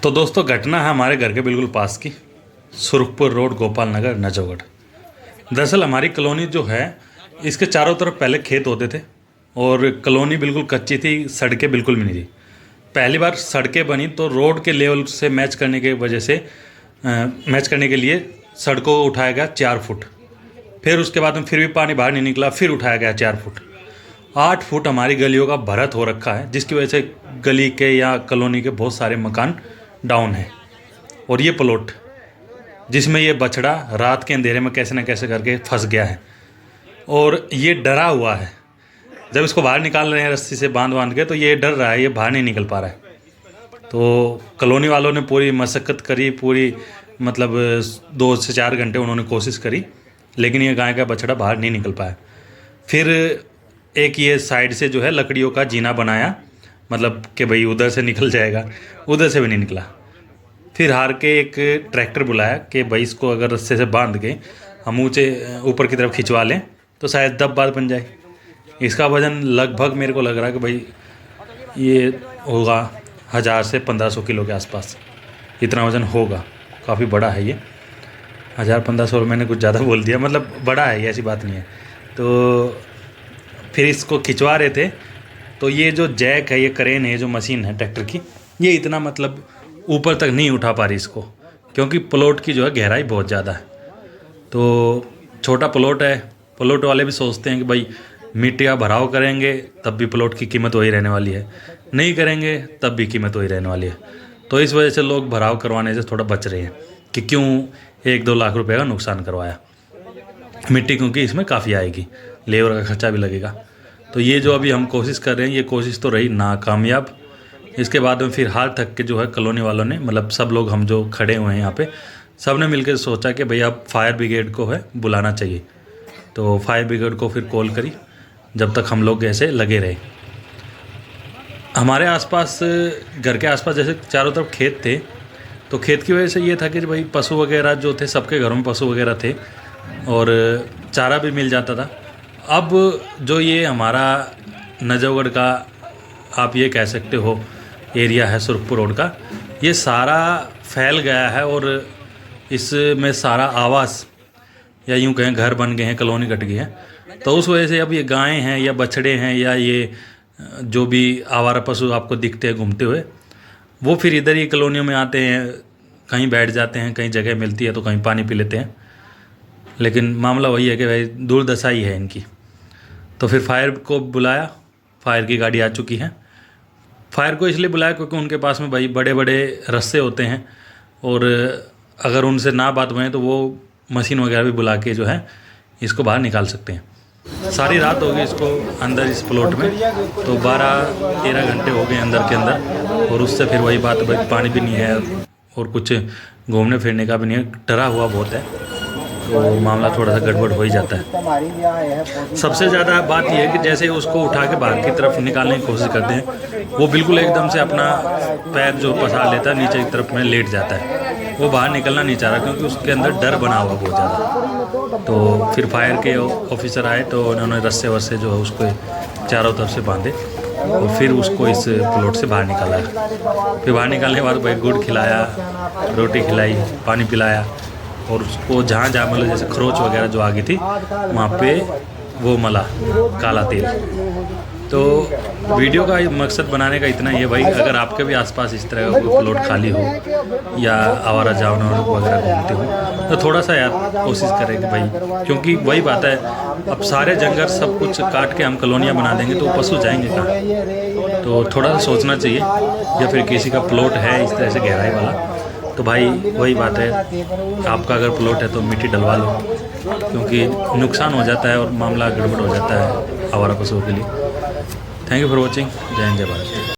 तो दोस्तों घटना है हमारे घर के बिल्कुल पास की, सुरखपुर रोड, गोपाल नगर, नजफगढ़। दरअसल हमारी कॉलोनी जो है इसके चारों तरफ पहले खेत होते थे और कॉलोनी बिल्कुल कच्ची थी, सड़कें बिल्कुल भी नहीं थी। पहली बार सड़कें बनी तो रोड के लेवल से मैच करने के वजह से मैच करने के लिए सड़कों को उठाया गया 4 फुट। फिर उसके बाद में फिर भी पानी बाहर नहीं निकला, फिर उठाया गया 4 फुट। 8 फुट हमारी गलियों का भरत हो रखा है, जिसकी वजह से गली के या कॉलोनी के बहुत सारे मकान डाउन है। और ये प्लॉट जिसमें ये बछड़ा रात के अंधेरे में कैसे न कैसे करके फंस गया है और ये डरा हुआ है। जब इसको बाहर निकाल रहे हैं रस्सी से बांध के, तो ये डर रहा है, ये बाहर नहीं निकल पा रहा है। तो कॉलोनी वालों ने पूरी मशक्क़त करी, पूरी मतलब 2 से 4 घंटे उन्होंने कोशिश करी, लेकिन ये गाय का बछड़ा बाहर नहीं निकल पाया। फिर एक ये साइड से जो है लकड़ियों का जीना बनाया, मतलब कि भाई उधर से निकल जाएगा, उधर से भी नहीं निकला। फिर हार के एक ट्रैक्टर बुलाया कि भाई इसको अगर रस्से से बांध के हम ऊँचे ऊपर की तरफ खिंचवा लें तो शायद दब बात बन जाए। इसका वज़न लगभग मेरे को लग रहा है कि भाई ये होगा 1000 से 1500 किलो के आसपास, इतना वज़न होगा। काफ़ी बड़ा है ये। 1000-1500 मैंने कुछ ज़्यादा बोल दिया, मतलब बड़ा है ये, ऐसी बात नहीं है। तो फिर इसको खिंचवा रहे थे तो ये जो जैक है, ये क्रेन है, जो मशीन है ट्रैक्टर की, ये इतना मतलब ऊपर तक नहीं उठा पा रही इसको, क्योंकि प्लॉट की जो है गहराई बहुत ज़्यादा है। तो छोटा प्लॉट है, प्लॉट वाले भी सोचते हैं कि भाई मिट्टी का भराव करेंगे तब भी प्लॉट की कीमत वही रहने वाली है, नहीं करेंगे तब भी कीमत वही रहने वाली है। तो इस वजह से लोग भराव करवाने से थोड़ा बच रहे हैं कि क्यों 1-2 लाख रुपए का नुकसान करवाया। मिट्टी क्योंकि इसमें काफ़ी आएगी, लेबर का खर्चा भी लगेगा। तो ये जो अभी हम कोशिश कर रहे हैं, ये कोशिश तो रही नाकामयाब। इसके बाद में फिर हार थक के जो है कॉलोनी वालों ने, मतलब सब लोग हम जो खड़े हुए हैं यहाँ पे, सब ने मिलकर सोचा कि भाई अब फायर ब्रिगेड को है बुलाना चाहिए। तो फायर ब्रिगेड को फिर कॉल करी, जब तक हम लोग ऐसे लगे रहे। हमारे आसपास, घर के आसपास जैसे चारों तरफ खेत थे, तो खेत की वजह से ये था कि भाई पशु वगैरह जो थे, सबके घरों में पशु वगैरह थे और चारा भी मिल जाता था। अब जो ये हमारा नजफगढ़ का आप ये कह सकते हो एरिया है, सुरखपुर रोड का, ये सारा फैल गया है और इसमें सारा आवास या यूँ कहें घर बन गए हैं, कॉलोनी कट गई है। तो उस वजह से अब ये गायें हैं या बछड़े हैं या ये जो भी आवारा पशु आपको दिखते हैं घूमते हुए, वो फिर इधर ही कॉलोनियों में आते हैं, कहीं बैठ जाते हैं, कहीं जगह मिलती है तो कहीं पानी पी लेते हैं। लेकिन मामला वही है कि भाई दुर्दशा ही है इनकी। तो फिर फायर को बुलाया, फायर की गाड़ी आ चुकी है। फायर को इसलिए बुलाया क्योंकि उनके पास में भाई बड़े बड़े रस्से होते हैं और अगर उनसे ना बात बने तो वो मशीन वगैरह भी बुला के जो है इसको बाहर निकाल सकते हैं। सारी रात हो गई इसको अंदर इस प्लॉट में, तो 12-13 घंटे हो गए अंदर के अंदर। और उससे फिर वही बात, भाई पानी भी नहीं है और कुछ घूमने फिरने का भी नहीं है, डरा हुआ बहुत है, तो मामला थोड़ा सा गड़बड़ हो ही जाता है। सबसे ज़्यादा बात यह है कि जैसे उसको उठा के बाहर की तरफ निकालने की कोशिश करते हैं, वो बिल्कुल एकदम से अपना पैर जो पसार लेता है नीचे की तरफ में लेट जाता है, वो बाहर निकलना नहीं चाह रहा क्योंकि उसके अंदर डर बना हुआ बहुत ज़्यादा। तो फिर फायर के ऑफिसर आए तो उन्होंने रस्से वस्से जो है उसको चारों तरफ से बांधे और फिर उसको इस प्लॉट से बाहर निकाला। फिर बाहर निकालने के बाद भाई गुड़ खिलाया, रोटी खिलाई, पानी पिलाया और उसको जहाँ जहाँ मतलब जैसे खरोच वगैरह जो आ गई थी वहाँ पे वो मला काला तेल। तो वीडियो का मकसद बनाने का इतना ही है भाई, अगर आपके भी आसपास इस तरह का कोई प्लॉट खाली हो या आवारा जानवर वगैरह घूमते हो तो थोड़ा सा यार कोशिश करें कि भाई, क्योंकि वही बात है, अब सारे जंगल सब कुछ काट के हम कॉलोनियाँ बना देंगे तो पशु जाएंगे कहाँ। तो थोड़ा सा सोचना चाहिए, या फिर किसी का प्लॉट है इस तरह से गहराई वाला तो भाई वही बात है, आपका अगर प्लॉट है तो मिट्टी डलवा लो, क्योंकि नुकसान हो जाता है और मामला गड़बड़ हो जाता है आवारा पशुओं के लिए। Thank you for watching. जय हिंद, जय भारत।